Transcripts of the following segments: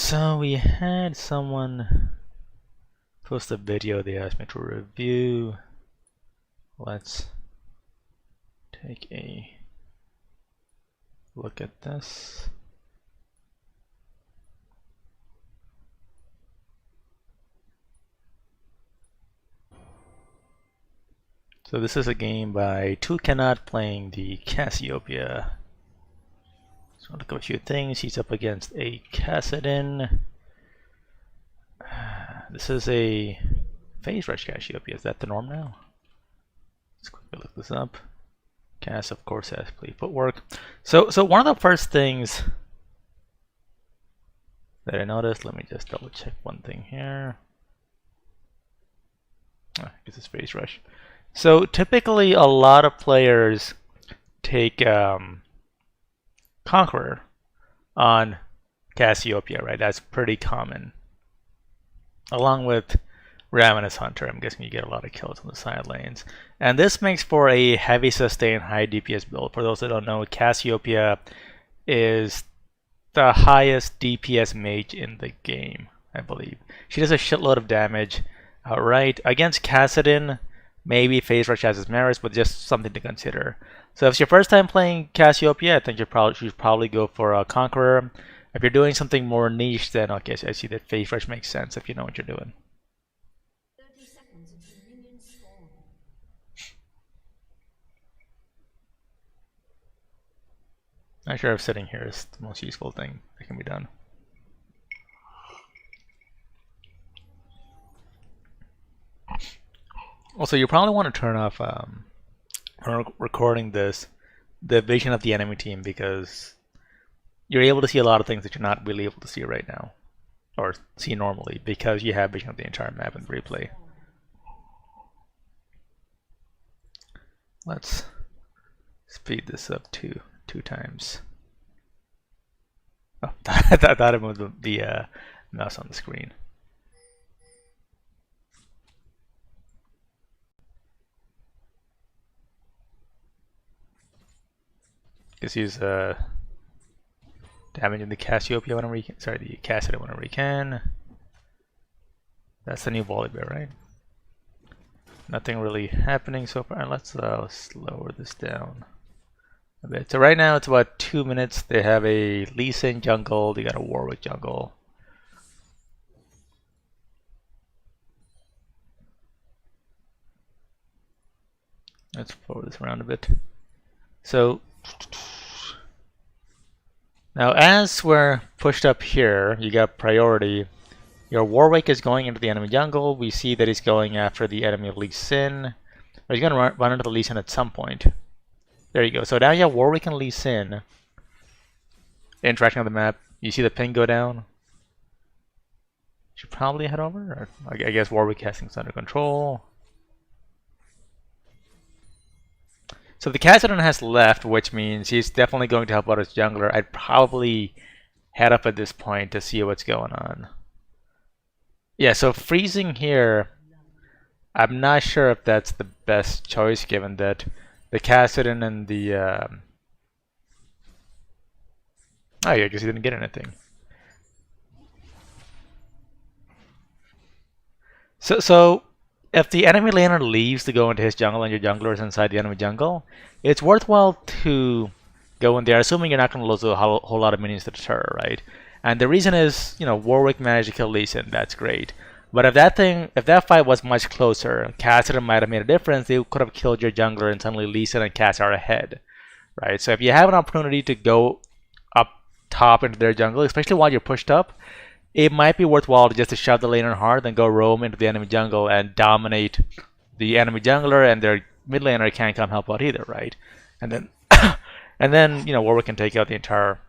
So we had someone post a video they asked me to review. Let's take a look at this. So this is a game by Two Cannot playing the Cassiopeia. So look at a few things. He's up against a Cassidon. This is a phase rush Cassiopeia. Is that the norm now? Let's quickly look this up. Cass, of course, has play footwork. So one of the first things that I noticed, let me just double check one thing here. This is phase rush. So typically a lot of players take Conqueror on Cassiopeia, right? That's pretty common. Along with Ravenous Hunter, I'm guessing you get a lot of kills on the side lanes. And this makes for a heavy sustain, high DPS build. For those that don't know, Cassiopeia is the highest DPS mage in the game, I believe. She does a shitload of damage outright. Against Cassidon, maybe phase rush has its merits, but just something to consider. So if it's your first time playing Cassiopeia, I think you should probably go for a Conqueror. If you're doing something more niche, then okay, I see that phase rush makes sense if you know what you're doing. 30 seconds until minions spawn. Not sure if sitting here is the most useful thing that can be done. Also, you probably want to turn off when recording this, the vision of the enemy team, because you're able to see a lot of things that you're not really able to see right now, or see normally, because you have vision of the entire map in the replay. Let's speed this up to 2 times. Oh, I thought I moved the mouse on the screen. Just use damaging the Cassiopeia whenever you can. Sorry, the Cassidon whenever you can. That's the new Volibear, right? Nothing really happening so far. Let's lower this down a bit. So right now it's about 2 minutes. They have a Lee Sin jungle. They got a Warwick jungle. Let's forward this around a bit. So now as we're pushed up here, you got priority. Your Warwick is going into the enemy jungle. We see that he's going after the enemy Lee Sin. Or he's going to run into the Lee Sin at some point. There you go. So now you have Warwick and Lee Sin interacting on the map. You see the ping go down. Should probably head over. Or I guess Warwick has things under control. So the Cassidon has left, which means he's definitely going to help out his jungler. I'd probably head up at this point to see what's going on. Yeah, so freezing here, I'm not sure if that's the best choice given that the Cassidon and the... oh yeah, I guess he didn't get anything. So if the enemy laner leaves to go into his jungle and your jungler is inside the enemy jungle, it's worthwhile to go in there, assuming you're not going to lose a whole lot of minions to deter, right? And the reason is, you know, Warwick managed to kill Lee Sin, that's great. But if that fight was much closer, Cassidon might have made a difference. They could have killed your jungler and suddenly Lee Sin and Cass are ahead, right? So if you have an opportunity to go up top into their jungle, especially while you're pushed up, it might be worthwhile just to shove the laner hard and go roam into the enemy jungle and dominate the enemy jungler, and their mid laner can't come help out either, right? And then, and then you know, Warwick can take out the entire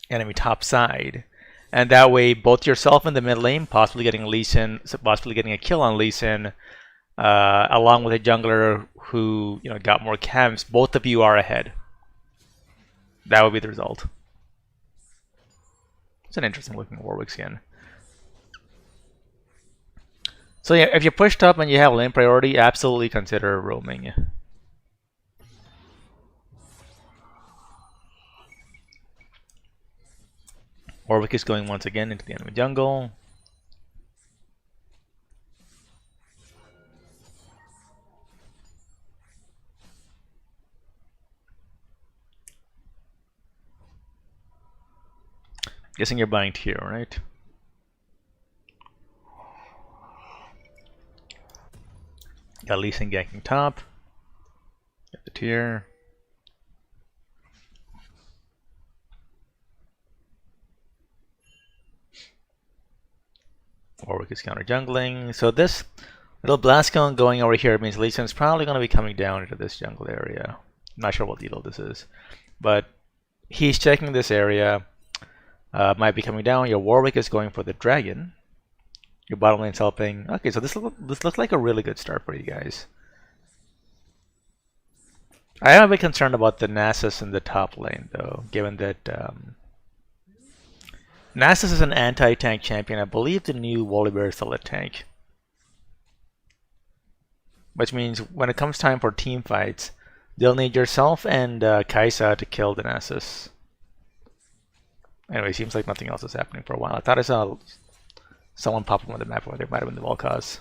enemy top side, and that way both yourself and the mid lane possibly getting Lee Sin, possibly getting a kill on Lee Sin, along with a jungler who got more camps. Both of you are ahead. That would be the result. It's an interesting looking Warwick skin. So yeah, if you're pushed up and you have lane priority, absolutely consider roaming. Warwick is going once again into the enemy jungle. Guessing you're buying tier, right? Got Lee Sin ganking top. Get the tier. Warwick is counter jungling. So this little blast cone going over here means Lee Sin's probably going to be coming down into this jungle area. Not sure what deal this is, but he's checking this area. Might be coming down. Your Warwick is going for the dragon. Your bottom lane's helping. Okay, so this looks like a really good start for you guys. I am a bit concerned about the Nasus in the top lane, though, given that Nasus is an anti-tank champion. I believe the new Volibear is still a tank. Which means when it comes time for team fights, they'll need yourself and Kaisa to kill the Nasus. Anyway, seems like nothing else is happening for a while. I thought I saw someone pop up on the map where there might have been the Volcaz.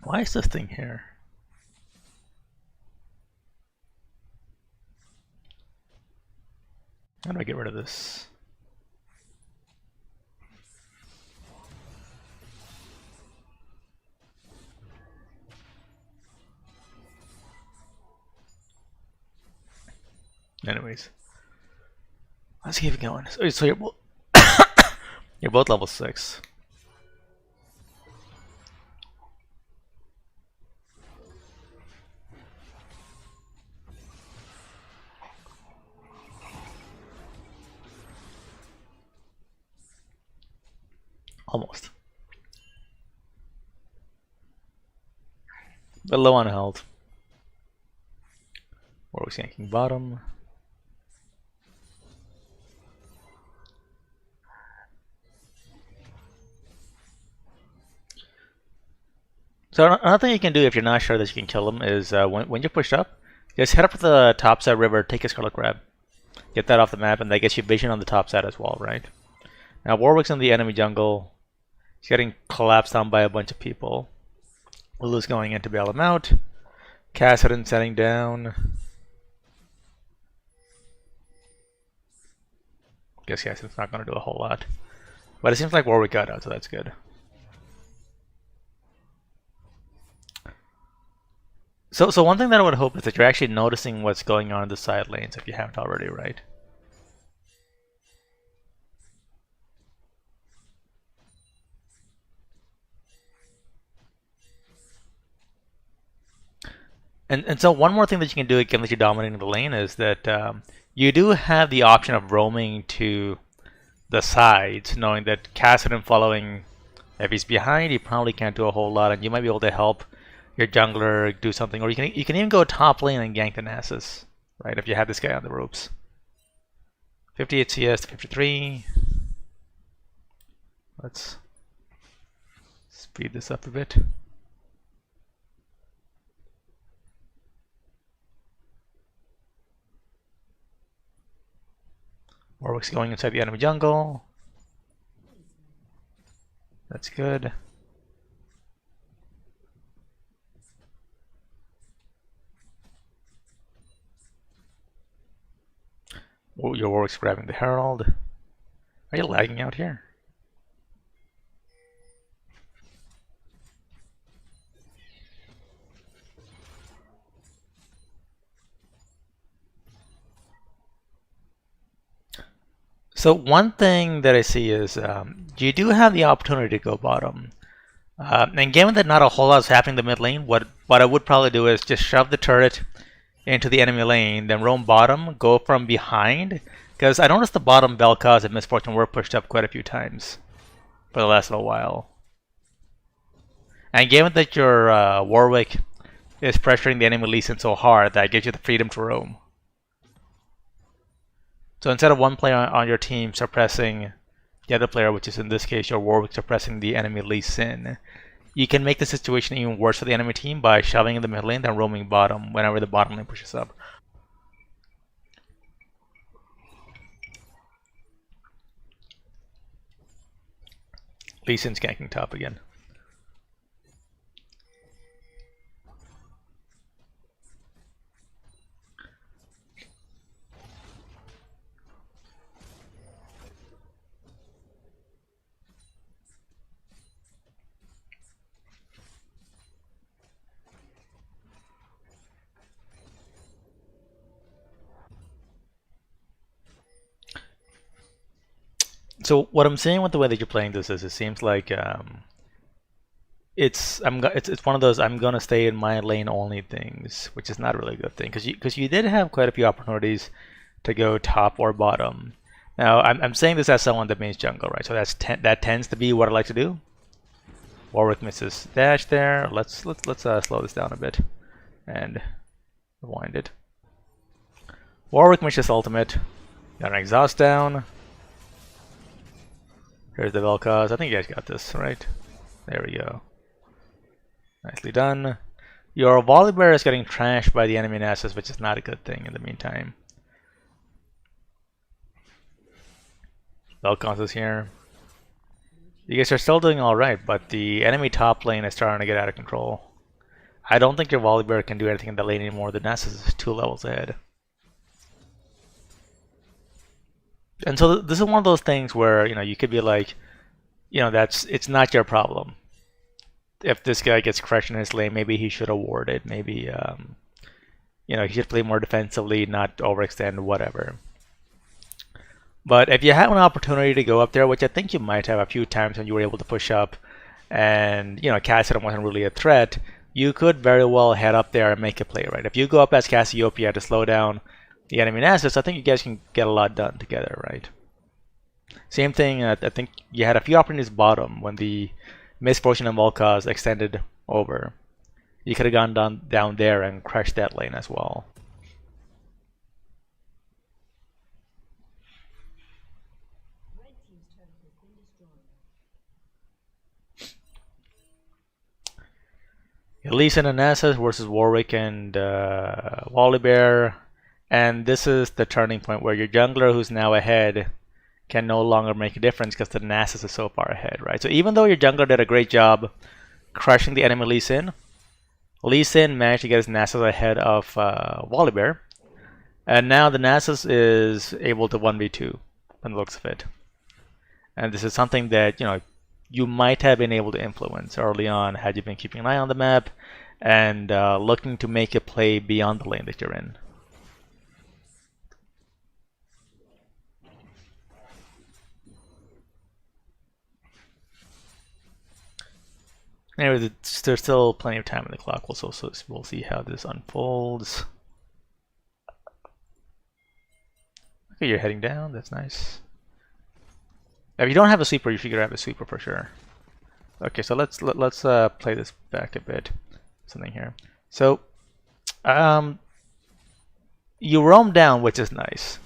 Why is this thing here? How do I get rid of this? Anyways, let's keep it going. So you're you're both level 6. Almost. But low on health. Warwick's yanking bottom. So another thing you can do if you're not sure that you can kill him is when you push up, just head up to the top side river, take a Scarlet Crab. Get that off the map, and that gets you vision on the top side as well, right? Now Warwick's in the enemy jungle. He's getting collapsed on by a bunch of people. Lulu's going in to bail him out. Kassadin setting down. Guess Kassadin's not going to do a whole lot. But it seems like Warwick got out, so that's good. So one thing that I would hope is that you're actually noticing what's going on in the side lanes if you haven't already, right? And so one more thing that you can do given that you're dominating the lane is that you do have the option of roaming to the sides, knowing that Kassadin following, if he's behind, he probably can't do a whole lot, and you might be able to help your jungler do something, or you can even go top lane and gank the Nasus, right? If you have this guy on the ropes. 58 CS to 53. Let's speed this up a bit. Warwick's going inside the enemy jungle. That's good. Your Warwick's grabbing the Herald. Are you lagging out here? So one thing that I see is you do have the opportunity to go bottom. And given that not a whole lot is happening in the mid lane, what I would probably do is just shove the turret into the enemy lane, then roam bottom, go from behind. Because I noticed the bottom Vel'Koz and Misfortune were pushed up quite a few times for the last little while. And given that your Warwick is pressuring the enemy Lee Sin so hard, that gives you the freedom to roam. So instead of one player on your team suppressing the other player, which is in this case your Warwick suppressing the enemy Lee Sin, you can make the situation even worse for the enemy team by shoving in the mid lane and roaming bottom whenever the bottom lane pushes up. Lee Sin's ganking top again. So what I'm saying with the way that you're playing this is, it seems like it's one of those I'm gonna stay in my lane only things, which is not really a good thing because you did have quite a few opportunities to go top or bottom. Now I'm saying this as someone that mains jungle, right? So that tends to be what I like to do. Warwick misses dash there. Let's slow this down a bit and rewind it. Warwick misses ultimate. Got an exhaust down. Here's the Vel'Koz. I think you guys got this, right? There we go. Nicely done. Your Volibear is getting trashed by the enemy Nasus, which is not a good thing in the meantime. Vel'Koz is here. You guys are still doing alright, but the enemy top lane is starting to get out of control. I don't think your Volibear can do anything in that lane anymore. The Nasus is 2 levels ahead. And so this is one of those things where, you know, you could be like, you know, it's not your problem. If this guy gets crushed in his lane, maybe he should award it. Maybe, you know, he should play more defensively, not overextend, whatever. But if you have an opportunity to go up there, which I think you might have a few times when you were able to push up, and, you know, Cassiopeia wasn't really a threat, you could very well head up there and make a play, right? If you go up as Cassiopeia to slow down the enemy Nasus, I think you guys can get a lot done together, right? Same thing, I think you had a few opportunities bottom when the Misfortune and Vel'Koz extended over. You could have gone down there and crushed that lane as well. Lee Sin and Nasus versus Warwick and Volibear. And this is the turning point where your jungler who's now ahead can no longer make a difference because the Nasus is so far ahead, right? So even though your jungler did a great job crushing the enemy Lee Sin managed to get his Nasus ahead of Volibear. And now the Nasus is able to 1v2 from the looks of it. And this is something that, you know, you might have been able to influence early on had you been keeping an eye on the map and looking to make a play beyond the lane that you're in. Anyway, there's still plenty of time on the clock. We'll see how this unfolds. Okay, you're heading down. That's nice. If you don't have a sweeper, you should grab a sweeper for sure. Okay, so let's play this back a bit. Something here. So, you roam down, which is nice.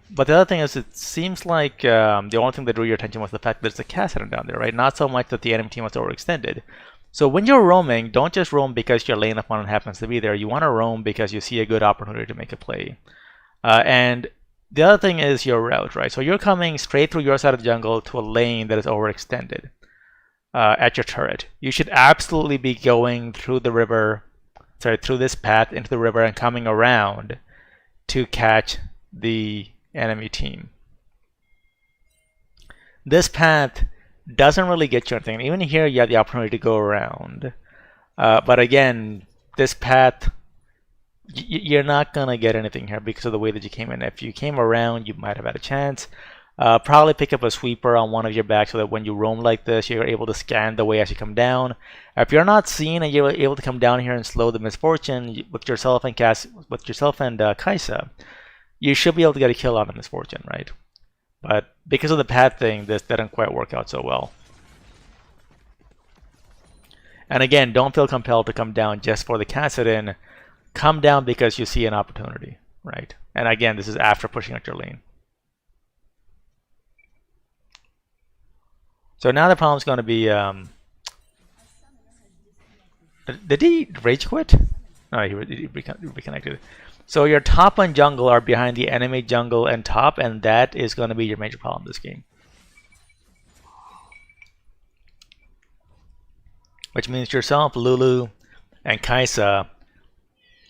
But the other thing is, it seems like the only thing that drew your attention was the fact that there's a Cassiopeia down there, right? Not so much that the enemy team was overextended. So when you're roaming, don't just roam because your lane opponent happens to be there. You want to roam because you see a good opportunity to make a play. And the other thing is your route, right? So you're coming straight through your side of the jungle to a lane that is overextended at your turret. You should absolutely be going through the river, through this path into the river and coming around to catch the enemy team. This path doesn't really get you anything. Even here you have the opportunity to go around. But again, this path, you're not going to get anything here because of the way that you came in. If you came around, you might have had a chance. Probably pick up a sweeper on one of your backs so that when you roam like this, you're able to scan the way as you come down. If you're not seen and you're able to come down here and slow the Misfortune with yourself and Kaisa, you should be able to get a kill on the Misfortune, right? But because of the path thing, this didn't quite work out so well. And again, don't feel compelled to come down just for the Kassadin. Come down because you see an opportunity, right? And again, this is after pushing out your lane. So now the problem is going to be, did he rage quit? No, he reconnected. So your top and jungle are behind the enemy jungle and top, and that is going to be your major problem this game. Which means yourself, Lulu, and Kaisa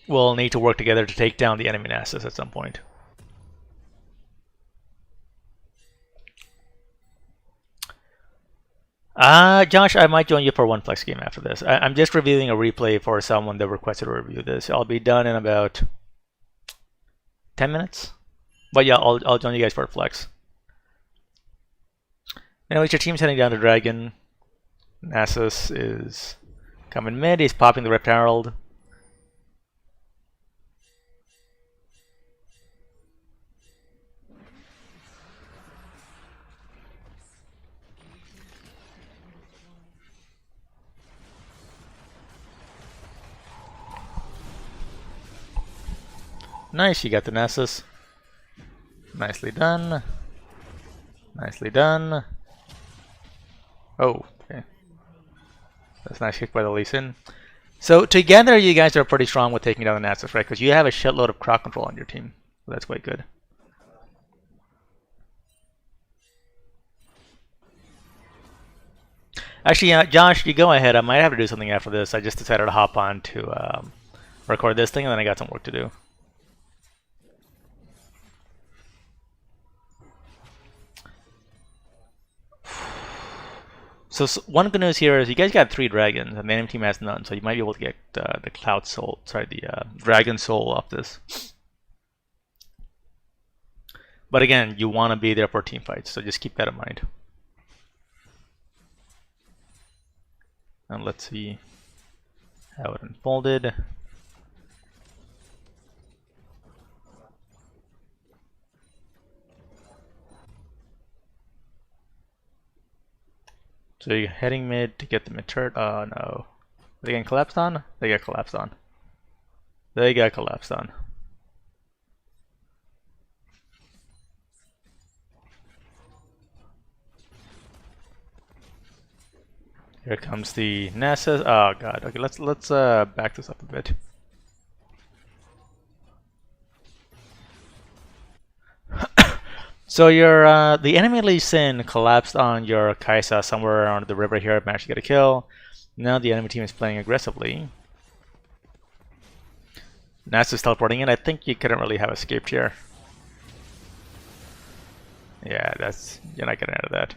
will need to work together to take down the enemy Nasus at some point. Josh, I might join you for one flex game after this. I'm just reviewing a replay for someone that requested to review this. I'll be done in about 10 minutes. But yeah, I'll join you guys for a flex. Anyways, your team's heading down to Dragon. Nasus is coming mid. He's popping the Rift Herald. Nice, you got the Nasus. Nicely done. Nicely done. Oh, okay. That's a nice kick by the Lee Sin. So together you guys are pretty strong with taking down the Nasus, right? Because you have a shitload of crowd control on your team. So that's quite good. Actually, Josh, you go ahead. I might have to do something after this. I just decided to hop on to record this thing, and then I got some work to do. So one good news here is you guys got 3 dragons, and the enemy team has none. So you might be able to get the Cloud Soul, the Dragon Soul off this. But again, you want to be there for team fights, so just keep that in mind. And let's see how it unfolded. So you're heading mid to get the mid turret. Oh no. Are they getting collapsed on? They get collapsed on. They got collapsed on. Here comes the Nasus. Oh god. Okay, let's back this up a bit. So your the enemy Lee Sin collapsed on your Kaisa somewhere around the river here, managed to get a kill. Now the enemy team is playing aggressively. Nasus teleporting in. I think you couldn't really have escaped here. Yeah, you're not getting out of that.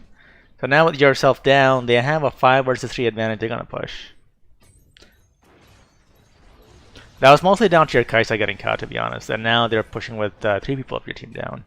So now with yourself down, they have a 5 versus 3 advantage. They're gonna push. That was mostly down to your Kaisa getting caught, to be honest. And now they're pushing with 3 people of your team down.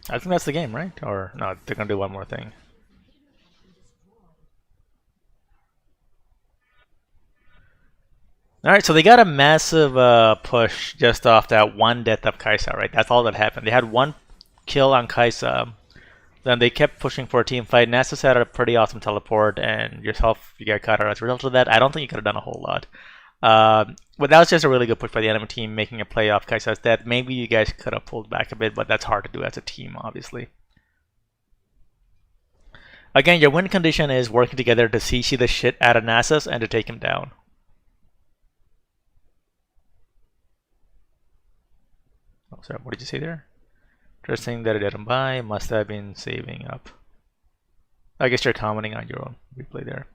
I think that's the game, right? Or no, they're gonna do one more thing. Alright, so they got a massive push just off that one death of Kaisa, right? That's all that happened. They had 1 kill on Kaisa. Then they kept pushing for a team fight. Nasus had a pretty awesome teleport, and yourself, you got caught out as a result of that. I don't think you could have done a whole lot. But that was just a really good push by the enemy team, making a play off Kaisa's death. Maybe you guys could have pulled back a bit, but that's hard to do as a team, obviously. Again, your win condition is working together to CC the shit out of Nasus and to take him down. Oh, sorry, what did you say there? Interesting that it didn't buy. Must have been saving up. I guess you're commenting on your own replay there.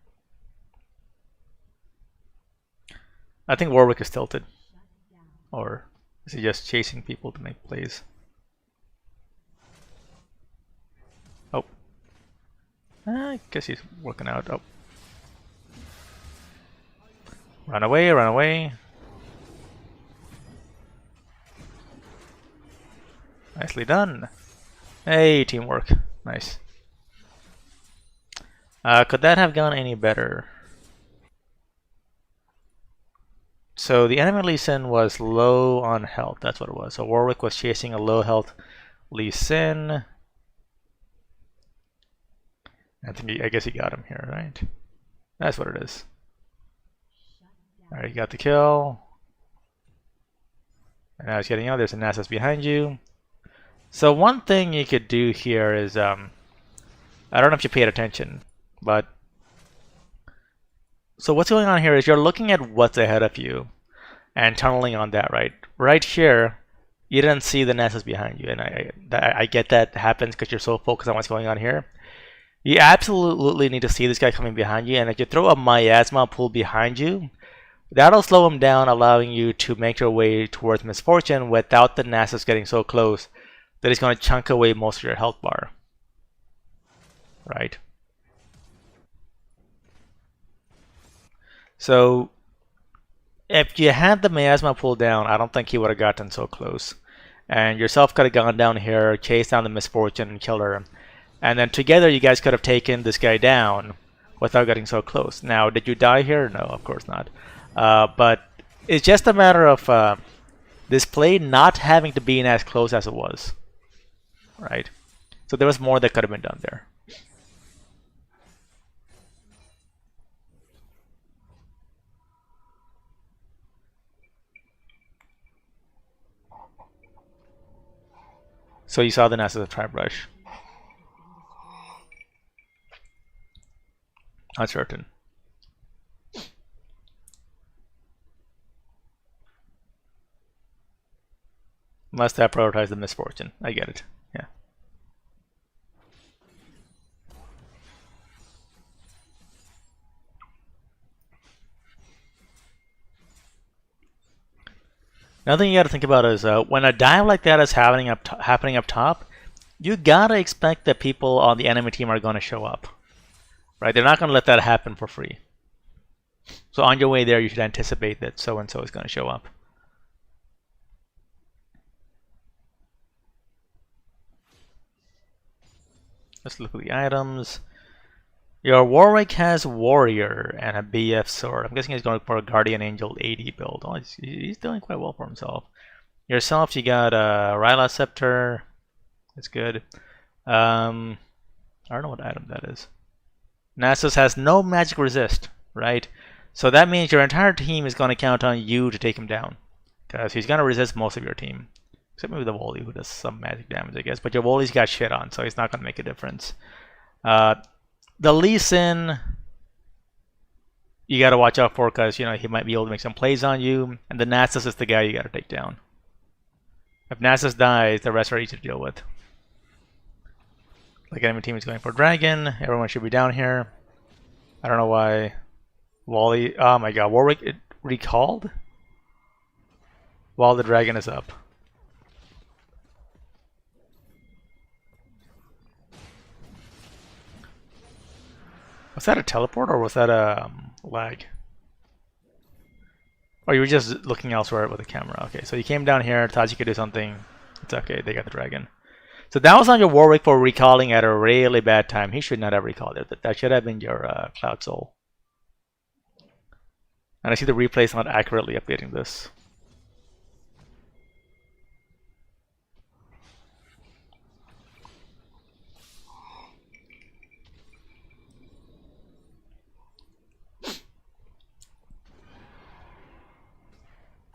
I think Warwick is tilted. Or is he just chasing people to make plays? Oh. I guess he's working out. Oh. Run away, run away. Nicely done. Hey, teamwork. Nice. Could that have gone any better? So the enemy Lee Sin was low on health. That's what it was. So Warwick was chasing a low health Lee Sin. I guess he got him here, right? That's what it is. All right, you got the kill. And now he's getting out. There's a Nasus behind you. So one thing you could do here is, I don't know if you paid attention, but so what's going on here is you're looking at what's ahead of you and tunneling on that, right? Right here, you didn't see the Nasus behind you, and I get that happens because you're so focused on what's going on here. You absolutely need to see this guy coming behind you, and if you throw a miasma pool behind you, that'll slow him down, allowing you to make your way towards misfortune without the Nasus getting so close that he's going to chunk away most of your health bar. Right? So, if you had the miasma pulled down, I don't think he would have gotten so close. And yourself could have gone down here, chased down the misfortune, and killed her. And then together you guys could have taken this guy down without getting so close. Now, did you die here? No, of course not. But it's just a matter of this play not having to be in as close as it was. Right? So there was more that could have been done there. So you saw the Nasus of Tribe Rush. Uncertain. Must have prioritized the misfortune. I get it. Yeah. Another thing you got to think about is when a dive like that is happening up top, you gotta expect that people on the enemy team are going to show up, right? They're not going to let that happen for free. So on your way there, you should anticipate that so and so is going to show up. Let's look at the items. Your Warwick has Warrior and a BF Sword. I'm guessing he's going for a Guardian Angel 80 build. Oh, he's doing quite well for himself. Yourself, you got a Ryla Scepter. That's good. I don't know what item that is. Nasus has no magic resist, right? So that means your entire team is going to count on you to take him down. Because he's going to resist most of your team. Except maybe the Wooly, who does some magic damage, I guess. But your Wooly's got shit on, so he's not going to make a difference. The Lee Sin, you got to watch out for because, he might be able to make some plays on you. And the Nasus is the guy you got to take down. If Nasus dies, the rest are easy to deal with. Like enemy team is going for Dragon. Everyone should be down here. I don't know why. Wally, oh my god, Warwick it recalled? While the Dragon is up. Was that a teleport or was that a lag? Or you were just looking elsewhere with the camera. Okay, so you came down here, thought you could do something. It's okay, they got the Dragon. So that was on your Warwick for recalling at a really bad time. He should not have recalled it. That should have been your Cloud Soul. And I see the replay is not accurately updating this.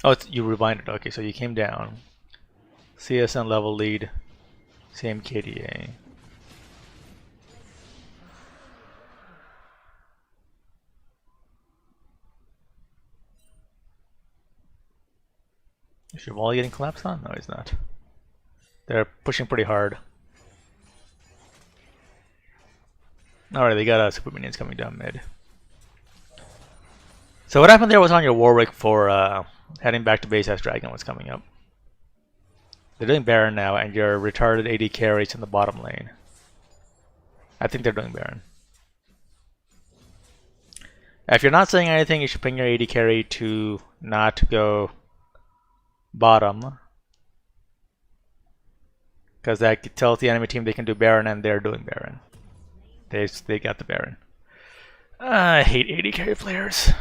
Oh, you rewinded. Okay, so you came down. CSN level lead. Same KDA. Is your wall getting collapsed on? No, he's not. They're pushing pretty hard. Alright, they got super minions coming down mid. So what happened there was on your Warwick for heading back to base as Dragon was coming up. They're doing Baron now, and your retarded AD carries in the bottom lane. I think they're doing Baron. If you're not saying anything, you should ping your AD carry to not go bottom. Because that tells the enemy team they can do Baron, and they're doing Baron. They got the Baron. I hate AD carry players.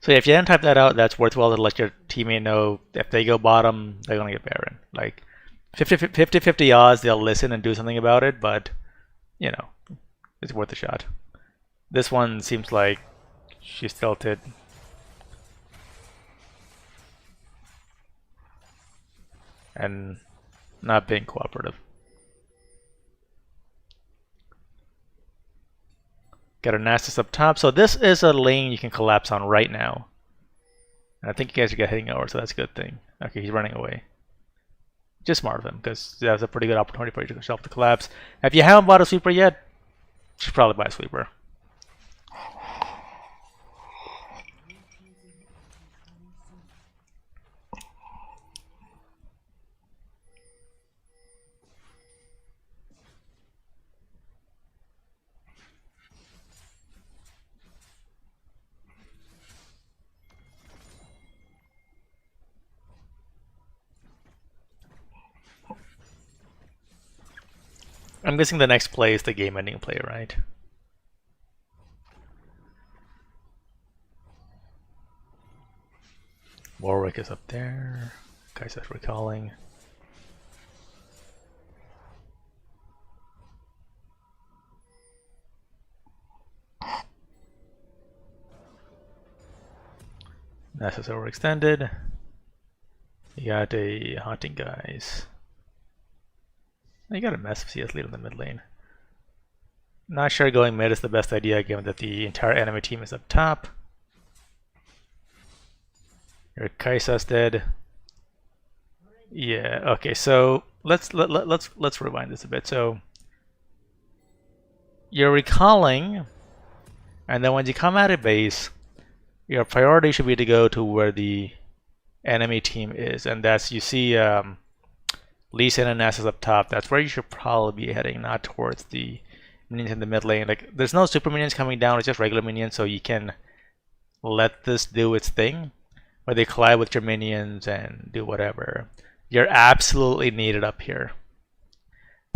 So yeah, if you didn't type that out, that's worthwhile to let your teammate know if they go bottom, they're gonna get Baron. Like 50-50 odds they'll listen and do something about it, but you know, it's worth a shot. This one seems like she's tilted. And not being cooperative. Get our Nasus up top. So this is a lane you can collapse on right now. And I think you guys are getting over, so that's a good thing. Okay, he's running away. Just smart of him, because that's a pretty good opportunity for you to yourself to collapse. If you haven't bought a sweeper yet, you should probably buy a sweeper. I'm guessing the next play is the game-ending play, right? Warwick is up there. Kaiser's recalling. Nasus overextended. You got a haunting guys. You got a massive CS lead in the mid lane. Not sure going mid is the best idea given that the entire enemy team is up top. Your Kaisa's dead. Yeah, okay, so let's rewind this a bit. So you're recalling, and then when you come out of base, your priority should be to go to where the enemy team is, and that's, you see Lee Sin and Nasus up top. That's where you should probably be heading, not towards the minions in the mid lane. Like, there's no super minions coming down, it's just regular minions, so you can let this do its thing, where they collide with your minions and do whatever. You're absolutely needed up here.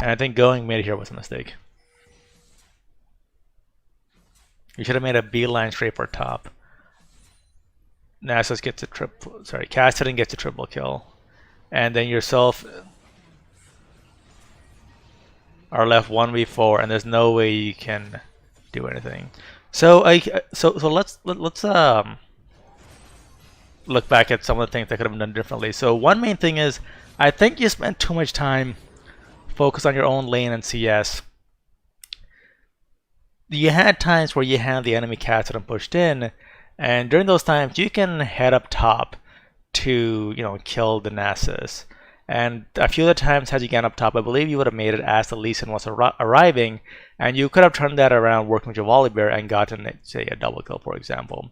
And I think going mid here was a mistake. You should have made a beeline straight for top. Nasus gets a triple, sorry, Cassidy gets a triple kill. And then yourself are left 1v4, and there's no way you can do anything. So let's look back at some of the things that could have been done differently. So one main thing is, I think you spent too much time focused on your own lane and CS. You had times where you had the enemy casted and pushed in, and during those times you can head up top to, you know, kill the Nasus. And a few other times had you gone up top, I believe you would have made it as the Lee Sin was arriving, and you could have turned that around working with your Volibear and gotten, say, a double kill, for example.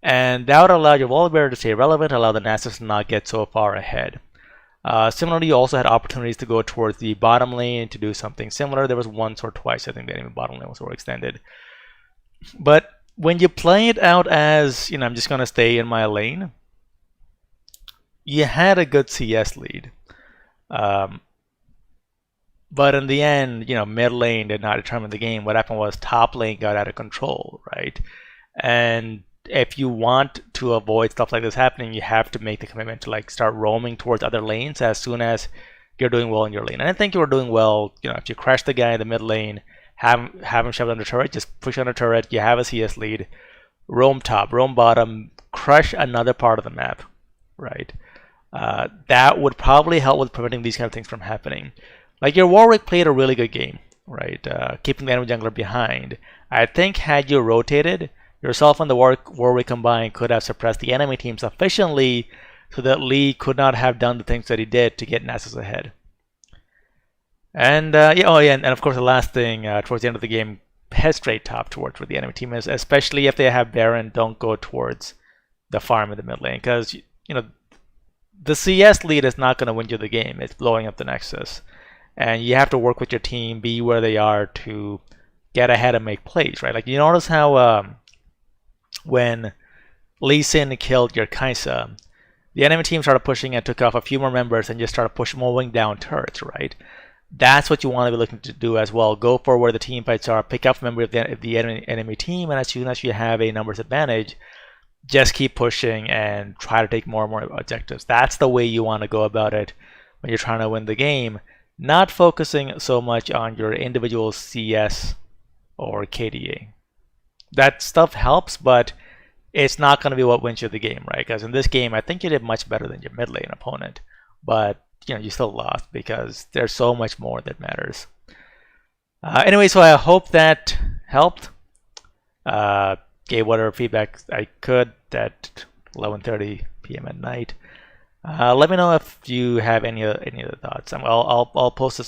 And that would allow your Volibear to stay relevant, allow the Nasus to not get so far ahead. Similarly, you also had opportunities to go towards the bottom lane to do something similar. There was once or twice, I think, the enemy bottom lane was overextended. But when you play it out as, you know, I'm just going to stay in my lane, you had a good CS lead. But in the end, you know, mid lane did not determine the game. What happened was top lane got out of control, right? And if you want to avoid stuff like this happening, you have to make the commitment to like start roaming towards other lanes as soon as you're doing well in your lane. And I think you were doing well. You know, if you crash the guy in the mid lane, have him shoved under turret, just push under turret. You have a CS lead. Roam top, roam bottom, crush another part of the map, right? That would probably help with preventing these kind of things from happening. Like, your Warwick played a really good game, right? Keeping the enemy jungler behind. I think had you rotated, yourself and the Warwick combined could have suppressed the enemy team sufficiently so that Lee could not have done the things that he did to get Nasus ahead. And and of course the last thing, towards the end of the game, head straight top towards where the enemy team is, especially if they have Baron. Don't go towards the farm in the mid lane, because, you know, the CS lead is not going to win you the game. It's blowing up the Nexus. And you have to work with your team, be where they are to get ahead and make plays, right? Like, you notice how when Lee Sin killed your Kaisa, the enemy team started pushing and took off a few more members and just started mowing down turrets, right? That's what you want to be looking to do as well. Go for where the team fights are, pick up member of the enemy team, and as soon as you have a numbers advantage, just keep pushing and try to take more and more objectives. That's the way you want to go about it when you're trying to win the game, not focusing so much on your individual CS or KDA. That stuff helps, but it's not going to be what wins you the game, right? Because in this game, I think you did much better than your mid lane opponent, but you still lost because there's so much more that matters. Anyway, so I hope that helped. Gave whatever feedback I could at 11:30 p.m. at night. Let me know if you have any other thoughts. I'll post this